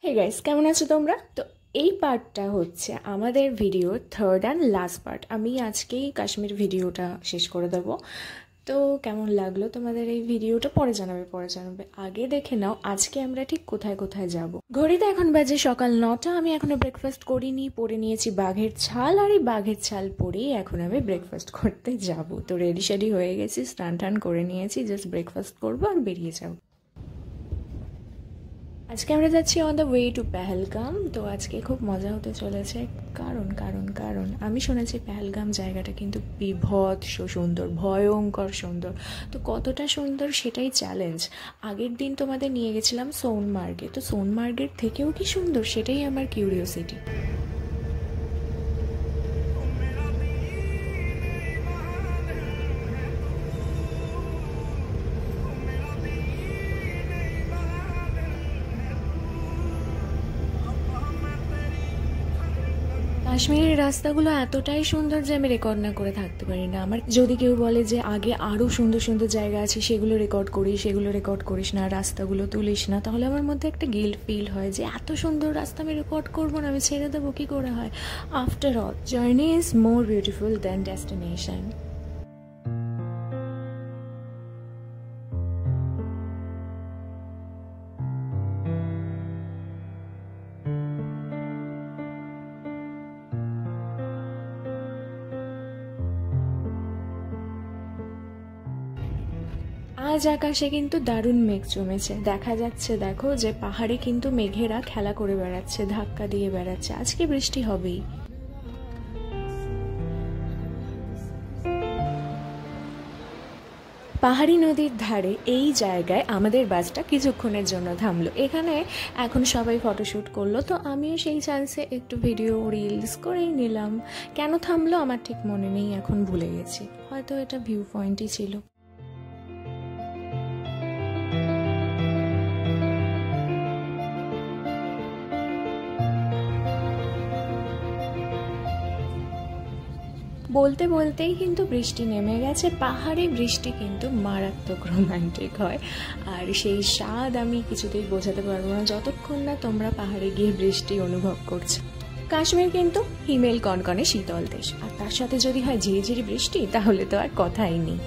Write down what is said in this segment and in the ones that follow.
Hey guys, কেমন আছো তোমরা? তো এই পার্টটা হচ্ছে আমাদের ভিডিওর থার্ড অ্যান্ড লাস্ট পার্ট। আমি আজকেই কাশ্মীর ভিডিওটা শেষ করে দেবো। তো কেমন লাগলো তোমাদের এই ভিডিওটা পরে জানাবে। আগে দেখে নাও আজকে আমরা ঠিক কোথায় কোথায় যাব। ঘড়িতে এখন বাজে সকাল 9টা। আমি এখনো ব্রেকফাস্ট করিনি, পরে নিয়েছি বাঘের ছাল, আর এই বাঘের ছাল পরেই এখন আমি ব্রেকফাস্ট করতে যাব। তো রেডি শেডি হয়ে গেছি, স্নান টান করে নিয়েছি, জাস্ট ব্রেকফাস্ট করবো আর বেরিয়ে যাবো। আজকে আমরা যাচ্ছি on the way to Pahalgam. তো আজকে খুব মজা হতে চলেছে, কারণ আমি শুনেছি পেহেলগাম জায়গাটা কিন্তু বিভৎস সুন্দর, ভয়ঙ্কর সুন্দর। তো কতটা সুন্দর সেটাই চ্যালেঞ্জ। আগের দিন তোমাদের নিয়ে গেছিলাম সোনমার্গে, তো সোনমার্গের থেকেও কি সুন্দর সেটাই আমার কিউরিওসিটি। কাশ্মীরের রাস্তাগুলো এতটাই সুন্দর যে আমি রেকর্ড না করে থাকতে পারি না। আমার যদি কেউ বলে যে আগে আরও সুন্দর সুন্দর জায়গা আছে, সেগুলো রেকর্ড করিস না, রাস্তাগুলো তুলিস না, তাহলে আমার মধ্যে একটা গিল্ট ফিল হয় যে এত সুন্দর রাস্তা আমি রেকর্ড করবো না, আমি ছেড়ে দেবো কী করে হয়। After all, journey is more beautiful than destination. আজ আকাশে কিন্তু দারুণ মেঘ জমেছে, দেখা যাচ্ছে দেখো যে পাহাড়ে কিন্তু মেঘেরা খেলা করে বেড়াচ্ছে, ধাক্কা দিয়ে বেড়াচ্ছে। আজকে বৃষ্টি হবেই। পাহাড়ি নদীর ধারে এই জায়গায় আমাদের বাসটা কিছুক্ষণের জন্য থামলো। এখানে এখন সবাই ফটোশ্যুট করলো, তো আমিও সেই চান্সে একটু ভিডিও রিলস করেই নিলাম। কেন থামলো আমার ঠিক মনে নেই, এখন ভুলে গেছি। হয়তো এটা ভিউ পয়েন্টই ছিল। বলতে বলতেই কিন্তু বৃষ্টি নেমে গেছে। পাহাড়ে বৃষ্টি কিন্তু মারাত্মক রোমান্টিক হয়, আর সেই স্বাদ আমি কিছুতেই বোঝাতে পারবো না যতক্ষণ না তোমরা পাহাড়ে গিয়ে বৃষ্টি অনুভব করছো। কাশ্মীর কিন্তু হিমেল কনকনে শীতল দেশ, আর তার সাথে যদি হয় ঝিরিঝিরি বৃষ্টি, তাহলে তো আর কথাই নেই।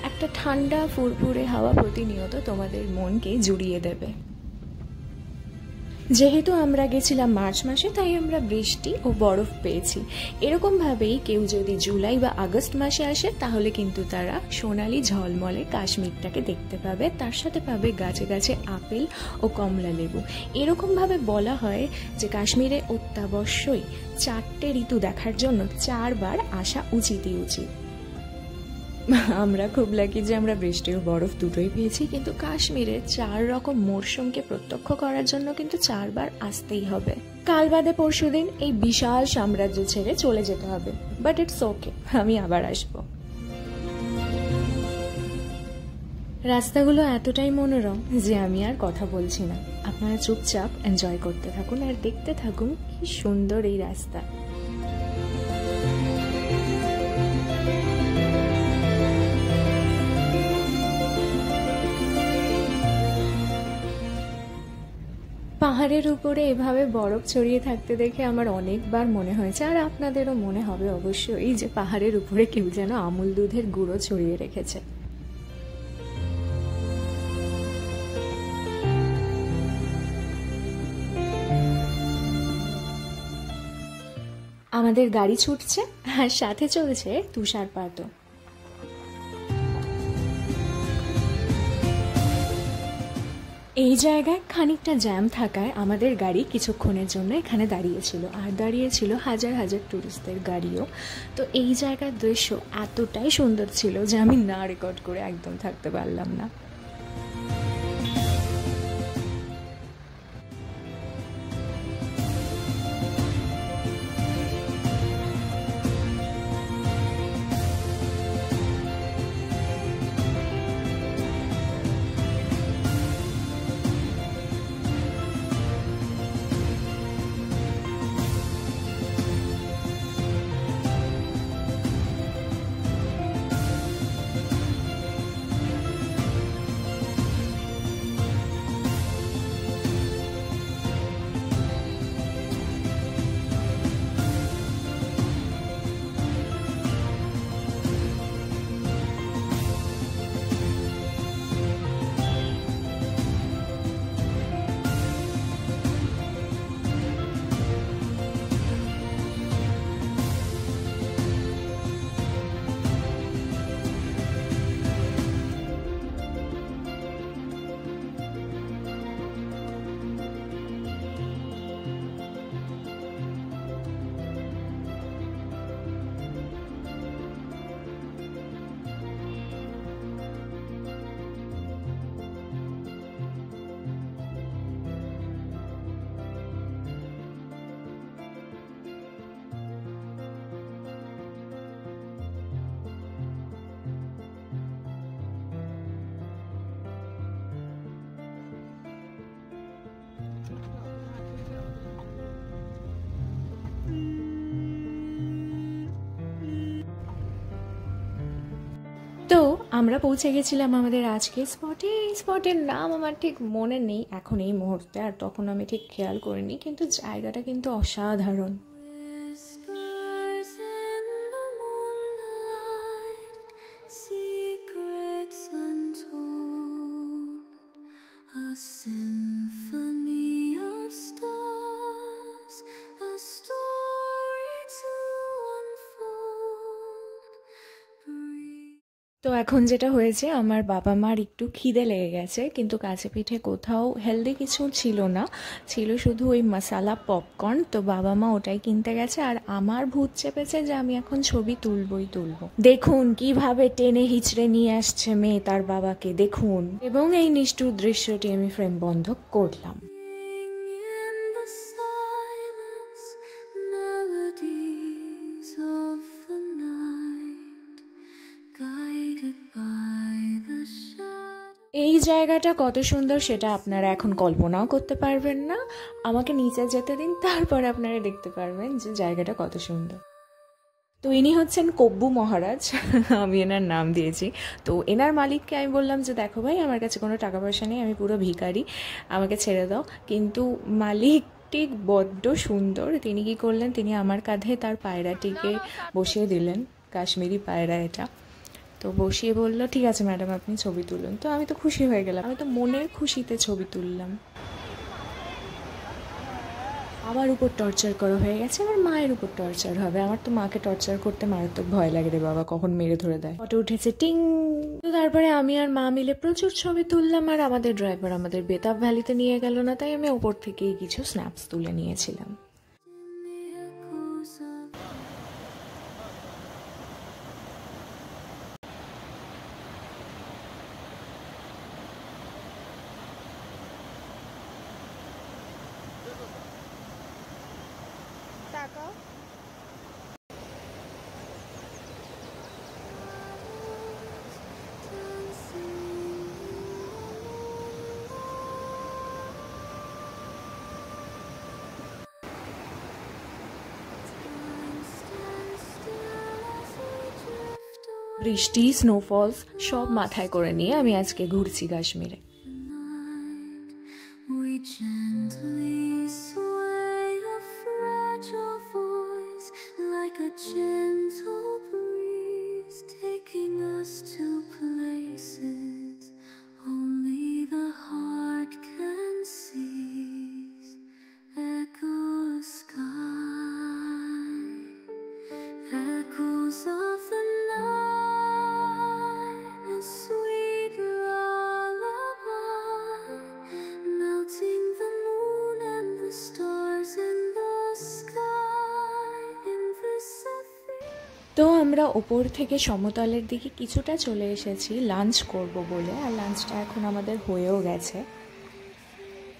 একটা ঠান্ডা ফুরফুরে হাওয়া প্রতিনিয়ত তোমাদের মনকে জুড়িয়ে দেবে। যেহেতু আমরা গেছিলাম মার্চ মাসে, তাই আমরা বৃষ্টি ও বরফ পেয়েছি। এরকমভাবেই কেউ যদি জুলাই বা আগস্ট মাসে আসে, তাহলে কিন্তু তারা সোনালি ঝলমলে কাশ্মীরটাকে দেখতে পাবে, তার সাথে পাবে গাছে গাছে আপেল ও কমলা লেবু। এরকমভাবে বলা হয় যে কাশ্মীরে অত্যাবশ্যই 4টে ঋতু দেখার জন্য 4বার আসা উচিতই উচিত। আমরা খুব লাকি যে আমরা বৃষ্টি ও বরফ দুটোই পেয়েছি, কিন্তু কাশ্মীরে 4 রকম মরশুমকে প্রত্যক্ষ করার জন্য কিন্তু 4বার আসতেই হবে। কাল বাদে পরশুদিন এই বিশাল সাম্রাজ্য ছেড়ে চলে যেতে হবে, বাট ইটস ওকে, আমি আবার আসবো। রাস্তাগুলো এতটাই মনোরম যে আমি আর কথা বলছি না। আপনারা চুপচাপ এনজয় করতে থাকুন আর দেখতে থাকুন কি সুন্দর এই রাস্তা। পাহাড়ের উপরে এভাবে বরফ ছড়িয়ে থাকতে দেখে আমার অনেকবার মনে হয়েছে, আর আপনাদেরও মনে হবে অবশ্যই, যে পাহাড়ের উপরে কেউ যেন আমুল দুধের গুঁড়ো ছড়িয়ে রেখেছে। আমাদের গাড়ি ছুটছে আর সাথে চলছে তুষারপাতও। এই জায়গায় খানিকটা জ্যাম থাকায় আমাদের গাড়ি কিছুক্ষণের জন্য এখানে দাঁড়িয়েছিল, আর দাঁড়িয়েছিল হাজার হাজার ট্যুরিস্টদের গাড়িও। তো এই জায়গার দৃশ্য এতটাই সুন্দর ছিল যে আমি না রেকর্ড করে একদম থাকতে পারলাম না। আমরা পৌঁছে গেছিলাম আমাদের আজকের স্পটে। এই স্পটের নাম আমার ঠিক মনে নেই এখন এই মুহূর্তে, আর তখন আমি ঠিক খেয়াল করিনি, কিন্তু জায়গাটা কিন্তু অসাধারণ। তো এখন যেটা হয়েছে, আমার বাবা মার একটু খিদে লেগে গেছে, কিন্তু কাছে পিঠে কোথাও হেলদি কিছু ছিল না, ছিল শুধু ওই মশালা পপকর্ন। তো বাবা মা ওটাই কিনতে গেছে, আর আমার ভূত চেপেছে যে আমি এখন ছবি তুলবই তুলবো। দেখুন কিভাবে টেনে হিচড়ে নিয়ে আসছে মেয়ে তার বাবাকে, দেখুন। এবং এই নিষ্ঠুর দৃশ্যটি আমি ফ্রেম বন্ধ করলাম। এই জায়গাটা কত সুন্দর সেটা আপনারা এখন কল্পনাও করতে পারবেন না। আমাকে নিচে যেতে দিন, তারপরে আপনারা দেখতে পারবেন যে জায়গাটা কত সুন্দর। তো ইনি হচ্ছেন কব্বু মহারাজ, আমি এনার নাম দিয়েছি। তো এনার মালিককে আমি বললাম যে দেখো ভাই, আমার কাছে কোনো টাকা পয়সা নেই, আমি পুরো ভিখারি, আমাকে ছেড়ে দাও। কিন্তু মালিকটি বড্ড সুন্দর। তিনি কি করলেন, তিনি আমার কাঁধে তার পায়রাটিকে বসিয়ে দিলেন, কাশ্মীরি পায়রা এটা। তো বসিয়ে বললো ঠিক আছে ম্যাডাম আপনি ছবি তুলুন। তো আমি তো খুশি হয়ে গেলাম, আমি তো মনের খুশিতে ছবি তুললাম। আমার উপর টর্চার করা হয়ে গেছে, আমার মায়ের উপর টর্চার হবে। আমার তো মাকে টর্চার করতে মারাত্মক ভয় লাগে রে বাবা, কখন মেরে ধরে দেয়। ফটো উঠেছে টিং। তো তারপরে আমি আর মা মিলে প্রচুর ছবি তুললাম, আর আমাদের ড্রাইভার আমাদের বেতাব ভ্যালিতে নিয়ে গেল না, তাই আমি ওপর থেকেই কিছু স্ন্যাপস তুলে নিয়েছিলাম। বৃষ্টি, স্নোফলস সব মাথায় করে নিয়ে আমি আজকে ঘুরছি কাশ্মীরে। তো আমরা ওপর থেকে সমতলের দিকে কিছুটা চলে এসেছি লাঞ্চ করব বলে, আর লাঞ্চটা এখন আমাদের হয়েও গেছে।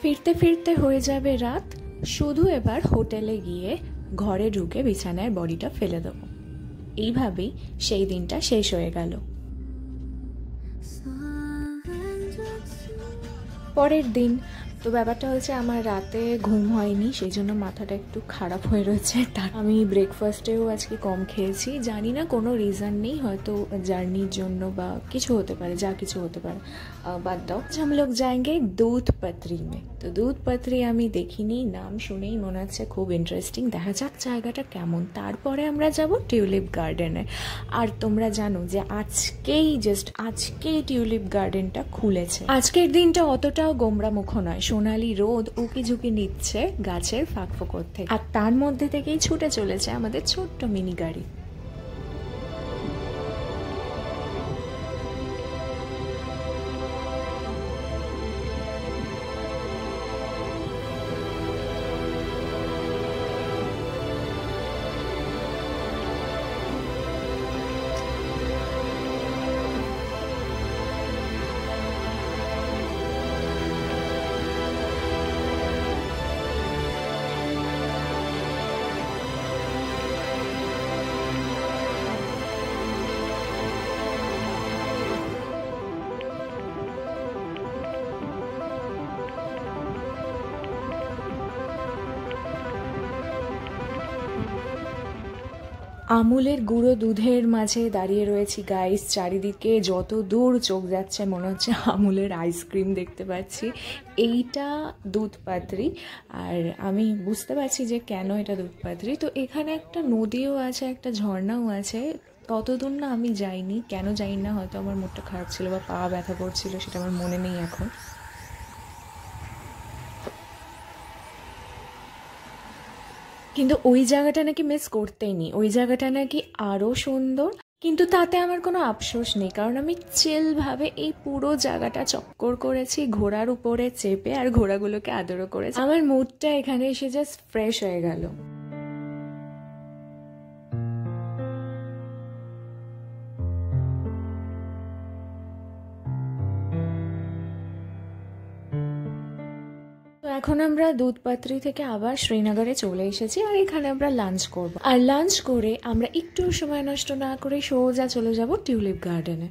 ফিরতে ফিরতে হয়ে যাবে রাত, শুধু এবার হোটেলে গিয়ে ঘরে ঢুকে বিছানায় বডিটা ফেলে দেবো। এইভাবেই সেই দিনটা শেষ হয়ে গেল। পরের দিন তো ব্যাপারটা হচ্ছে আমার রাতে ঘুম হয়নি, সেই জন্য মাথাটা একটু খারাপ হয়ে রয়েছে। তার আমি ব্রেকফাস্টেও আজকে কম খেয়েছি, জানি না কোনো রিজন নেই, হয়তো জার্নির জন্য বা কিছু হতে পারে, যা কিছু হতে পারে, বাদ দাও। हम लोग जाएंगे दूध पत्री में। তো দুধ পাত্রি আমি দেখিনি, নাম শুনেই মনে হচ্ছে খুব ইন্টারেস্টিং, দেখা যাক জায়গাটা কেমন। তারপরে আমরা যাব টিউলিপ গার্ডেনে। আর তোমরা জানো যে আজকেই টিউলিপ গার্ডেনটা খুলেছে। আজকের দিনটা অতটাও গোমরামুখ নয়, সোনালি রোদ উকি ঝুঁকি নিচ্ছে গাছের ফাঁক ফোকর থেকে, আর তার মধ্যে থেকেই ছুটে চলেছে আমাদের ছোট্ট মিনি গাড়ি। আমুলের গুঁড়ো দুধের মাঝে দাঁড়িয়ে রয়েছি গাইস। চারিদিকে যত দূর চোখ যাচ্ছে মনে হচ্ছে আমুলের আইসক্রিম দেখতে পাচ্ছি। এইটা দুধপাত্রি, আর আমি বুঝতে পারছি যে কেন এটা দুধপাত্রি। তো এখানে একটা নদীও আছে, একটা ঝর্ণাও আছে। ততদূর না আমি যাইনি, কেন যাই না, হয়তো আমার মুডটা খারাপ ছিল বা পা ব্যথা করছিল, সেটা আমার মনে নেই এখন। কিন্তু ওই জায়গাটা নাকি মিস করতেই নি, ওই জায়গাটা নাকি আরও সুন্দর। কিন্তু তাতে আমার কোনো আফসোস নেই, কারণ আমি চিলভাবে এই পুরো জায়গাটা চক্কর করেছি ঘোড়ার উপরে চেপে, আর ঘোড়াগুলোকে আদরও করেছি। আমার মুডটা এখানে এসে জাস্ট ফ্রেশ হয়ে গেল। তো এখন আমরা দুধপাত্রি থেকে আবার শ্রীনগরে চলে এসেছি, আর এখানে আমরা লাঞ্চ করব। আর লাঞ্চ করে আমরা একটু সময় নষ্ট না করে সোজা চলে যাব টিউলিপ গার্ডেনে।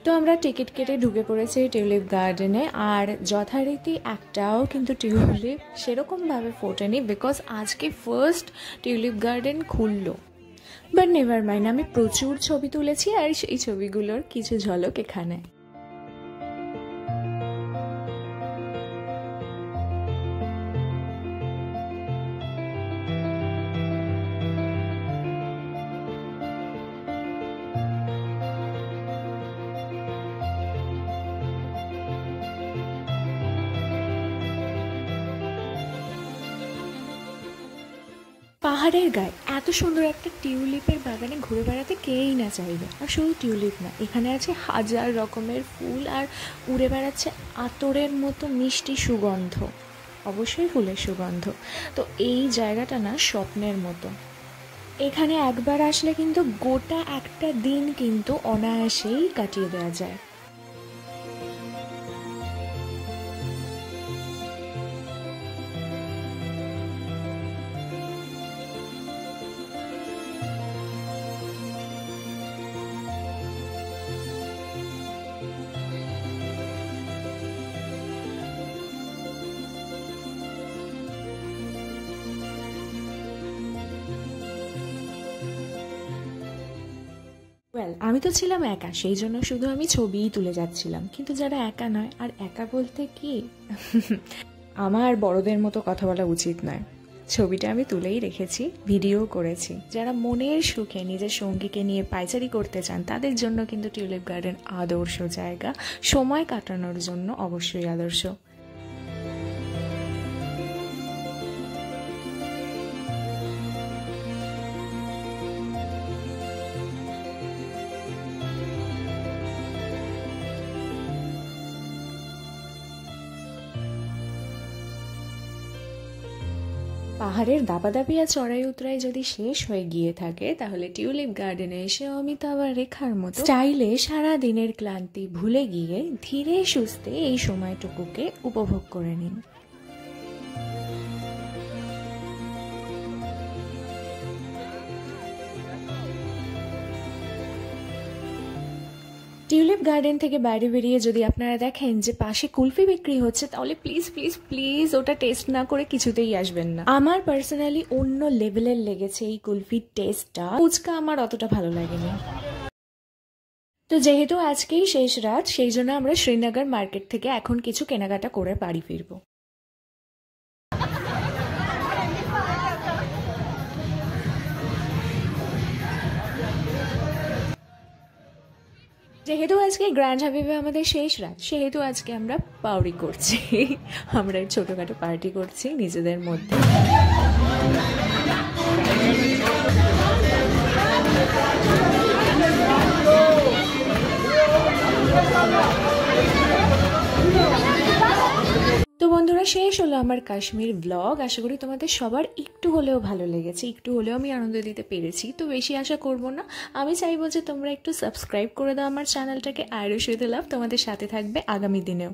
তো আমরা টিকিট কেটে ঢুকে পড়েছি টিউলিপ গার্ডেনে, আর যথারীতি একটাও কিন্তু টিউলিপ সেরকমভাবে ফোটেনি, বিকজ আজকে ফার্স্ট টিউলিপ গার্ডেন খুললো। বাট নেভার মাইন্ড, আমি প্রচুর ছবি তুলেছি, আর সেই ছবিগুলোর কিছু ঝলক এখানে। পাহাড়ের গায়ে এত সুন্দর একটা টিউলিপের বাগানে ঘুরে বেড়াতে কেই না চাইবে। আর শুধু টিউলিপ না, এখানে আছে হাজার রকমের ফুল, আর উড়ে বেড়াচ্ছে আতরের মতো মিষ্টি সুগন্ধ, অবশ্যই ফুলের সুগন্ধ। তো এই জায়গাটা না স্বপ্নের মতো। এখানে একবার আসলে কিন্তু গোটা একটা দিন কিন্তু অনায়াসেই কাটিয়ে দেওয়া যায়। আমি তো ছিলাম একা, সেই জন্য শুধু আমি ছবিই তুলে যাচ্ছিলাম। কিন্তু যারা একা নয়, আর একা বলতে কি আমার বড়দের মতো কথা বলা উচিত নয়, ছবিটা আমি তুলেই রেখেছি, ভিডিও করেছি। যারা মনের সুখে নিজের সঙ্গীকে নিয়ে পায়চারি করতে চান তাদের জন্য কিন্তু টিউলিপ গার্ডেন আদর্শ জায়গা, সময় কাটানোর জন্য অবশ্যই আদর্শ। পাহাড়ের দাপাদাপি আর চড়াই উতরাই যদি শেষ হয়ে গিয়ে থাকে, তাহলে টিউলিপ গার্ডেনে এসে অমিতাভ আর রেখার মতো স্টাইলে সারা দিনের ক্লান্তি ভুলে গিয়ে ধীরে সুস্থে এই সময়টুকুকে উপভোগ করে নিন। টিউলিপ গার্ডেন থেকে বাইরে বেরিয়ে যদি আপনারা দেখেন যে পাশে কুলফি বিক্রি হচ্ছে, তাহলে প্লিজ প্লিজ প্লিজ ওটা টেস্ট না করে কিছুতেই আসবেন না। আমার পার্সোনালি অন্য লেভেলের লেগেছে এই কুলফির টেস্টটা, ফুচকা আমার অতটা ভালো লাগেনি। তো যেহেতু আজকেই শেষ রাত, সেই জন্য আমরা শ্রীনগর মার্কেট থেকে এখন কিছু কেনাকাটা করে বাড়ি ফিরবো। যেহেতু আজকে গ্র্যান্ড হাবিবে আমাদের শেষ রাত, সেহেতু আজকে আমরা পাউরি করছি, আমরা ছোটোখাটো পার্টি করছি নিজেদের মধ্যে। তো বন্ধুরা, শেষ হলো আমার কাশ্মীর ব্লগ। আশা করি তোমাদের সবার একটু হলেও ভালো লেগেছে, একটু হলেও আমি আনন্দ দিতে পেরেছি। তো বেশি আশা করব না, আমি চাইবো যে তোমরা একটু সাবস্ক্রাইব করে দাও আমার চ্যানেলটাকে। আরও শুধু লাভ তোমাদের সাথে থাকবে আগামী দিনেও।